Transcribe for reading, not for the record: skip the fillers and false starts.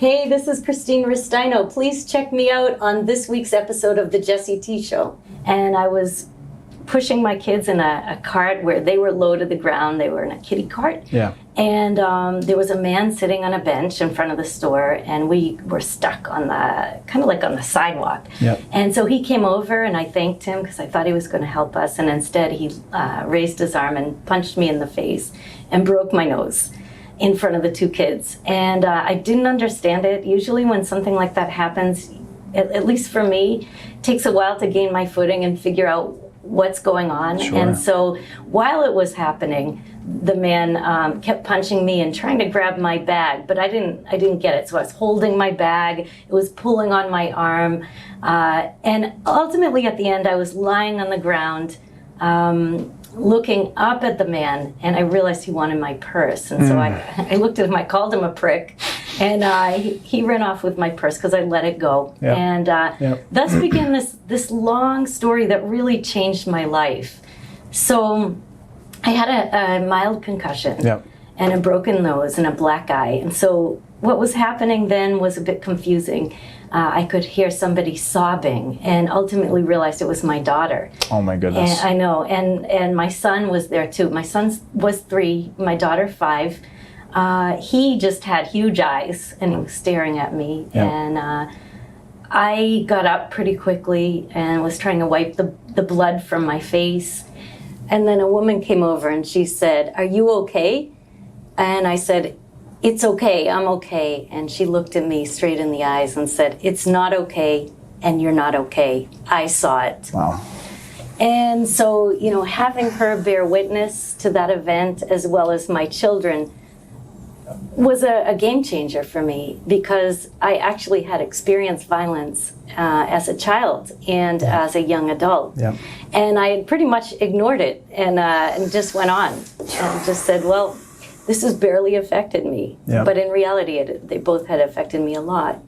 Hey, this is Ristaino. Please check me out on this week's episode of The Jessie T Show. And I was pushing my kids in a cart where they were low to the ground. They were in a kiddie cart. Yeah. And there was a man sitting on a bench in front of the store, and we were stuck on the, kind of like on the sidewalk. Yep. And so he came over, and I thanked him because I thought he was going to help us. And instead, he raised his arm and punched me in the face and broke my nose in front of the two kids. And I didn't understand it. Usually when something like that happens, at least for me, it takes a while to gain my footing and figure out what's going on. Sure. And so while it was happening, the man kept punching me and trying to grab my bag, but I didn't get it. So I was holding my bag, it was pulling on my arm, and ultimately at the end I was lying on the ground, looking up at the man, and I realized he wanted my purse. And so I looked at him, I called him a prick, and he ran off with my purse because I let it go. Yep. And thus began this long story that really changed my life. So I had a mild concussion. Yep. And a broken nose and a black eye. And so what was happening then was a bit confusing. I could hear somebody sobbing and ultimately realized it was my daughter. Oh my goodness. And I know, and my son was there too. My son was 3, my daughter 5. He just had huge eyes and he was staring at me. Yeah. And I got up pretty quickly and was trying to wipe the blood from my face. And then a woman came over and she said, "Are you okay?" And I said, "It's okay, I'm okay." And she looked at me straight in the eyes and said, "It's not okay, and you're not okay. I saw it." Wow. And so, you know, having her bear witness to that event, as well as my children, was a game changer for me, because I actually had experienced violence as a child and as a young adult. Yeah. And I had pretty much ignored it and just went on and just said, well, this has barely affected me. Yeah. But in reality, they both had affected me a lot.